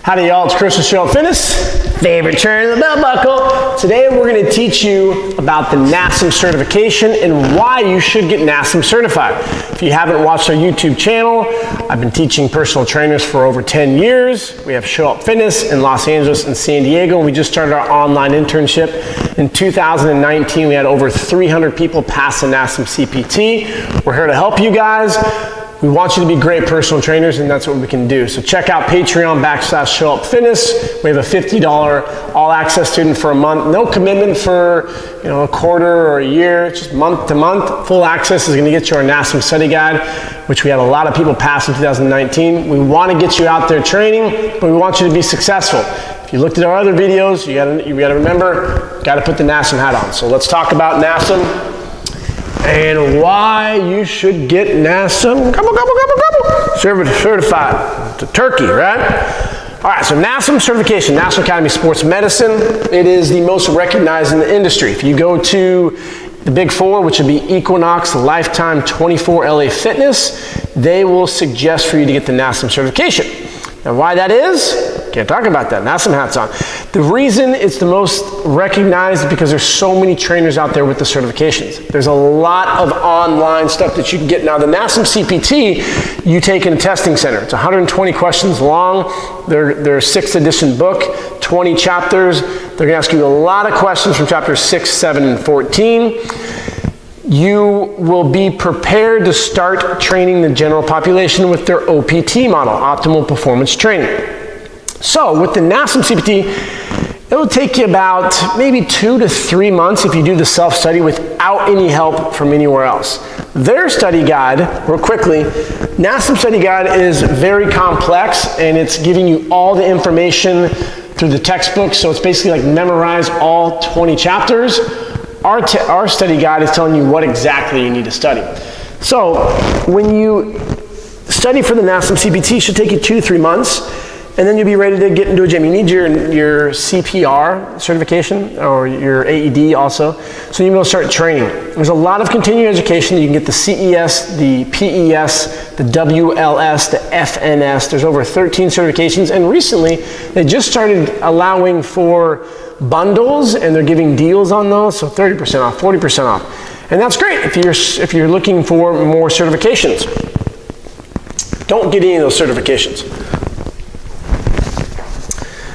Howdy y'all, it's Chris with Show Up Fitness, favorite trainer in the belt buckle. Today we're going to teach you about the NASM certification and why you should get NASM certified. If you haven't watched our YouTube channel, I've been teaching personal trainers for over 10 years. We have Show Up Fitness in Los Angeles and San Diego. We just started our online internship. In 2019, we had over 300 people pass the NASM CPT. We're here to help you guys. We want you to be great personal trainers, and that's what we can do. So check out Patreon/ShowUpFitness. We have a $50 all-access student for a month. No commitment for a quarter or a year, just month to month. Full access is going to get you our NASM study guide, which we had a lot of people pass in 2019. We want to get you out there training, but we want you to be successful. If you looked at our other videos, you gotta remember, got to put the NASM hat on. So let's talk about NASM and why you should get NASM certified to Turkey, right? All right, so NASM certification, National Academy of Sports Medicine. It is the most recognized in the industry. If you go to the big four, which would be Equinox, Lifetime, 24 LA Fitness, they will suggest for you to get the NASM certification. Now why that is, can't talk about that, NASM hats on. The reason it's the most recognized is because there's so many trainers out there with the certifications. There's a lot of online stuff that you can get. Now the NASM CPT, you take in a testing center. It's 120 questions long. They're 6th edition book, 20 chapters. They're gonna ask you a lot of questions from chapters 6, 7, and 14. You will be prepared to start training the general population with their OPT model, Optimal Performance Training. So with the NASM CPT, it will take you about maybe 2 to 3 months if you do the self-study without any help from anywhere else. Their study guide, real quickly, NASM study guide is very complex and it's giving you all the information through the textbook. So it's basically like memorize all 20 chapters. Our study guide is telling you what exactly you need to study. So when you study for the NASM CPT, it should take you 2 to 3 months, and then you'll be ready to get into a gym. You need your CPR certification or your AED also, so you'll start training. There's a lot of continuing education. You can get the CES, the PES, the WLS, the FNS. There's over 13 certifications, and recently they just started allowing for bundles, and they're giving deals on those, so 30% off, 40% off. And that's great if you're looking for more certifications. Don't get any of those certifications.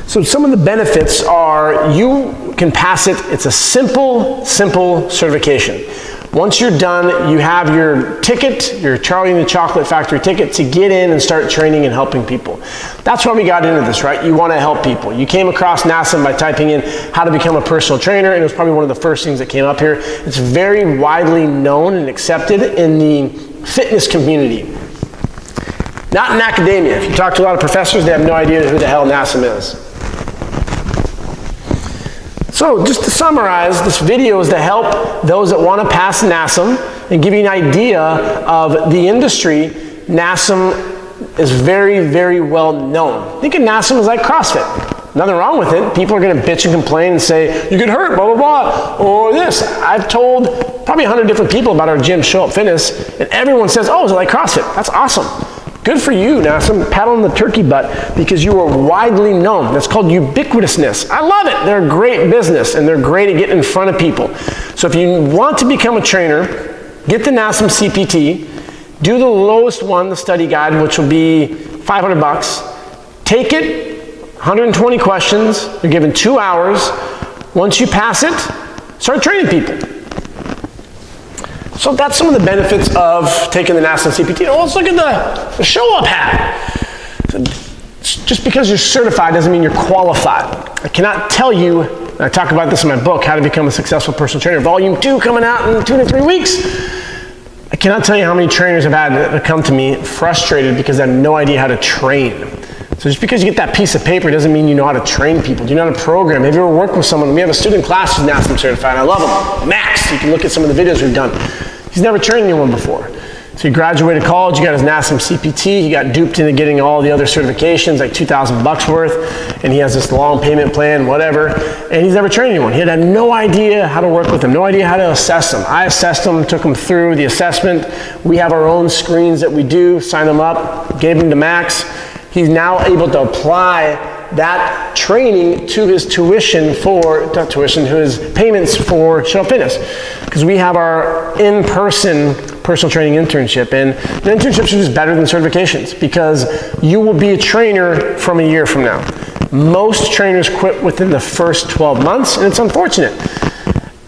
So some of the benefits are you can pass it. It's a simple certification. Once you're done, you have your ticket, your Charlie and the Chocolate Factory ticket to get in and start training and helping people. That's why we got into this, right? You want to help people. You came across NASM by typing in how to become a personal trainer, and it was probably one of the first things that came up here. It's very widely known and accepted in the fitness community. Not in academia. If you talk to a lot of professors, they have no idea who the hell NASM is. So just to summarize, this video is to help those that want to pass NASM and give you an idea of the industry. NASM is very, very well known. Think of NASM as like CrossFit. Nothing wrong with it. People are going to bitch and complain and say, you get hurt, blah, blah, blah, or this. I've told probably 100 different people about our gym, Show Up Fitness, and everyone says, oh, is it like CrossFit? That's awesome. Good for you, NASM. Pat on the turkey butt because you are widely known. That's called ubiquitousness. I love it. They're a great business and they're great at getting in front of people. So if you want to become a trainer, get the NASM CPT, do the lowest one, the study guide, which will be $500. Take it, 120 questions. You're given 2 hours. Once you pass it, start training people. So that's some of the benefits of taking the NASM CPT. Oh, let's look at the show up hat. Just because you're certified doesn't mean you're qualified. I cannot tell you, and I talk about this in my book, How to Become a Successful Personal Trainer, Volume 2 coming out in 2 to 3 weeks. I cannot tell you how many trainers have had to come to me frustrated because they have no idea how to train. So just because you get that piece of paper doesn't mean you know how to train people. Do you know how to program? Have you ever worked with someone? We have a student class who's NASM certified. I love him. Max, you can look at some of the videos we've done. He's never trained anyone before. So he graduated college, he got his NASM CPT, he got duped into getting all the other certifications, like $2,000 worth, and he has this long payment plan, whatever, and he's never trained anyone. He had no idea how to work with them, no idea how to assess them. I assessed them, took them through the assessment. We have our own screens that we do, sign them up, gave them to Max. He's now able to apply that training to his tuition for, not tuition, to his payments for Show Fitness. Because we have our in-person personal training internship, and the internships are just better than certifications because you will be a trainer from a year from now. Most trainers quit within the first 12 months, and it's unfortunate.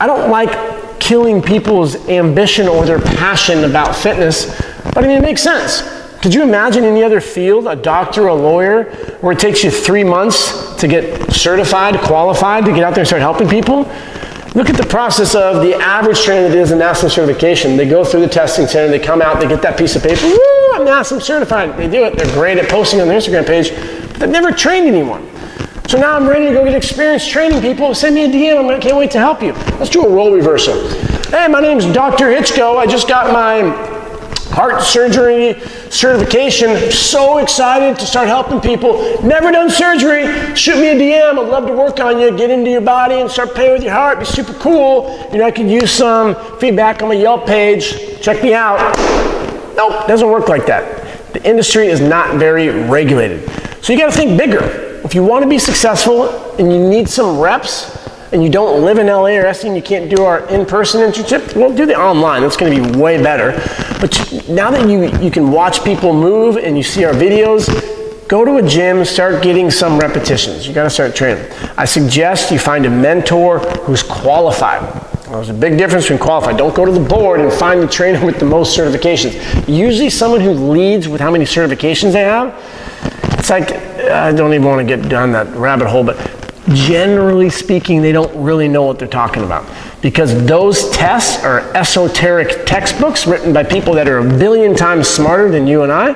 I don't like killing people's ambition or their passion about fitness, but I mean, it makes sense. Could you imagine any other field, a doctor, a lawyer, where it takes you 3 months to get certified, qualified, to get out there and start helping people? Look at the process of the average trainer that is a NASM certification. They go through the testing center, they come out, they get that piece of paper, woo, I'm NASM certified. They do it, they're great at posting on their Instagram page, but they've never trained anyone. So now I'm ready to go get experience training people. Send me a DM, I can't wait to help you. Let's do a role reversal. Hey, my name's Dr. Hitchko. I just got my heart surgery certification. So excited to start helping people. Never done surgery. Shoot me a DM. I'd love to work on you. Get into your body and start playing with your heart. Be super cool. You know, I could use some feedback on my Yelp page. Check me out. Nope, doesn't work like that. The industry is not very regulated. So you got to think bigger. If you want to be successful and you need some reps and you don't live in LA or SC and you can't do our in-person internship, well, do the online. That's going to be way better. But now that you can watch people move and you see our videos, go to a gym, start getting some repetitions. You got to start training. I suggest you find a mentor who's qualified. There's a big difference between qualified. Don't go to the board and find the trainer with the most certifications. Usually someone who leads with how many certifications they have, it's like, I don't even want to get down that rabbit hole, but generally speaking, they don't really know what they're talking about. Because those tests are esoteric textbooks written by people that are a billion times smarter than you and I,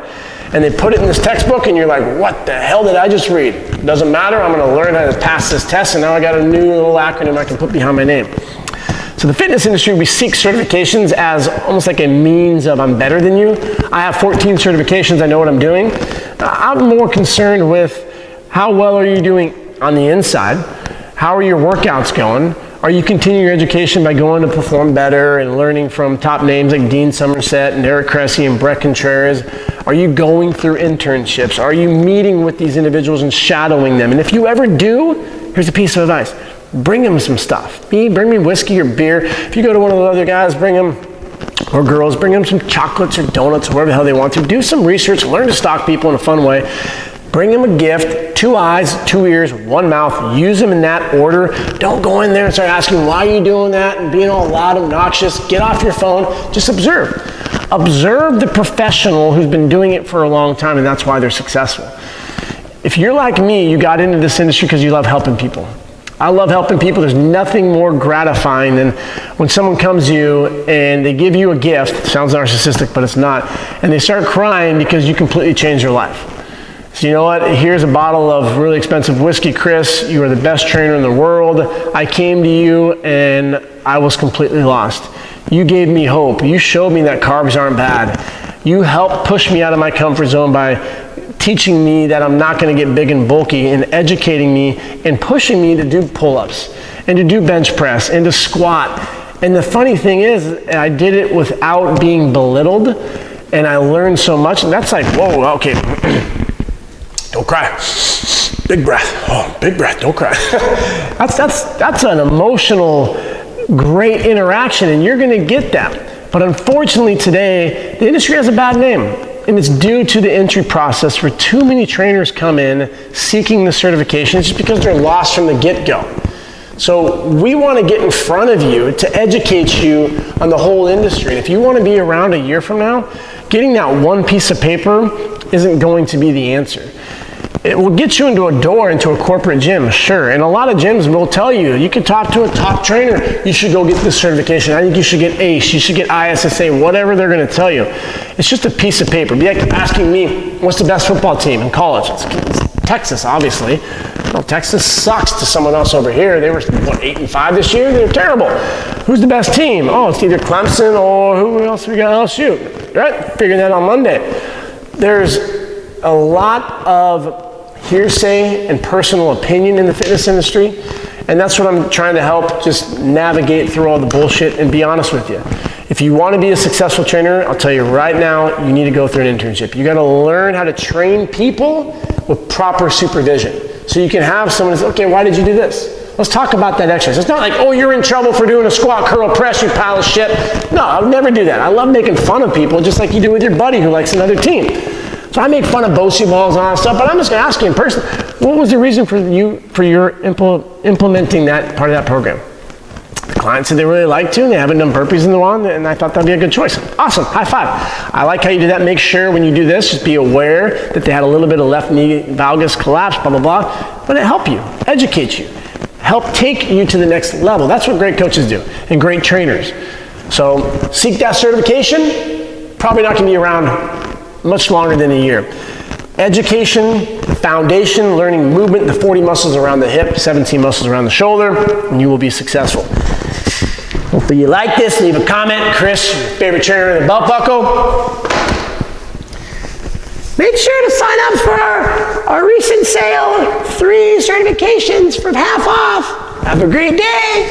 and they put it in this textbook and you're like, what the hell did I just read? Doesn't matter, I'm going to learn how to pass this test, and now I got a new little acronym I can put behind my name. So the fitness industry, we seek certifications as almost like a means of I'm better than you. I have 14 certifications, I know what I'm doing. I'm more concerned with how well are you doing on the inside? How are your workouts going? Are you continuing your education by going to perform better and learning from top names like Dean Somerset and Eric Cressy and Brett Contreras? Are you going through internships? Are you meeting with these individuals and shadowing them? And if you ever do, here's a piece of advice. Bring them some stuff. Bring me whiskey or beer. If you go to one of the other guys, bring them, or girls, bring them some chocolates or donuts or whatever the hell they want to. Do some research, learn to stalk people in a fun way. Bring them a gift, 2 eyes, 2 ears, 1 mouth. Use them in that order. Don't go in there and start asking, why are you doing that? And being all loud, obnoxious. Get off your phone. Just observe. Observe the professional who's been doing it for a long time, and that's why they're successful. If you're like me, you got into this industry because you love helping people. I love helping people. There's nothing more gratifying than when someone comes to you and they give you a gift. It sounds narcissistic, but it's not. And they start crying because you completely changed their life. So you know what? Here's a bottle of really expensive whiskey, Chris. You are the best trainer in the world. I came to you and I was completely lost. You gave me hope. You showed me that carbs aren't bad. You helped push me out of my comfort zone by teaching me that I'm not going to get big and bulky, and educating me and pushing me to do pull-ups and to do bench press and to squat. And the funny thing is, I did it without being belittled, and I learned so much. And that's like, whoa, okay. Don't cry. Big breath. Oh, big breath. Don't cry. that's an emotional, great interaction, and you're going to get that. But unfortunately today, the industry has a bad name. And it's due to the entry process where too many trainers come in seeking the certification just because they're lost from the get-go. So we want to get in front of you to educate you on the whole industry. And if you want to be around a year from now, getting that one piece of paper isn't going to be the answer. It will get you into a door into a corporate gym, sure. And a lot of gyms will tell you, you can talk to a top trainer, you should go get this certification. I think you should get ACE, you should get ISSA, whatever they're going to tell you. It's just a piece of paper. Be like asking me, what's the best football team in college? It's Texas, obviously. Well, Texas sucks to someone else over here. They were, what, 8-5 this year? They were terrible. Who's the best team? Oh, it's either Clemson or who else we got? LSU. Right? Figuring that on Monday. There's a lot of hearsay and personal opinion in the fitness industry, and that's what I'm trying to help just navigate through all the bullshit and be honest with you. If you want to be a successful trainer, I'll tell you right now, you need to go through an internship. You got to learn how to train people with proper supervision. So you can have someone say, okay, why did you do this? Let's talk about that exercise. It's not like, oh, you're in trouble for doing a squat, curl, press, you pile of shit. No, I would never do that. I love making fun of people, just like you do with your buddy who likes another team. So I make fun of BOSU balls and all that stuff, but I'm just gonna ask you in person, what was the reason for your implementing that part of that program? The client said they really like to, and they haven't done burpees in a while, and I thought that'd be a good choice. Awesome, high five. I like how you do that. Make sure when you do this, just be aware that they had a little bit of left knee valgus collapse, blah, blah, blah. But it help you, educate you, help take you to the next level. That's what great coaches do, and great trainers. So seek that certification, probably not gonna be around much longer than a year. Education, the foundation, learning movement, the 40 muscles around the hip, 17 muscles around the shoulder, and you will be successful. Hopefully you like this. Leave a comment. Chris, your favorite trainer in the belt buckle. Make sure to sign up for our recent sale, 3 certifications for half off. Have a great day.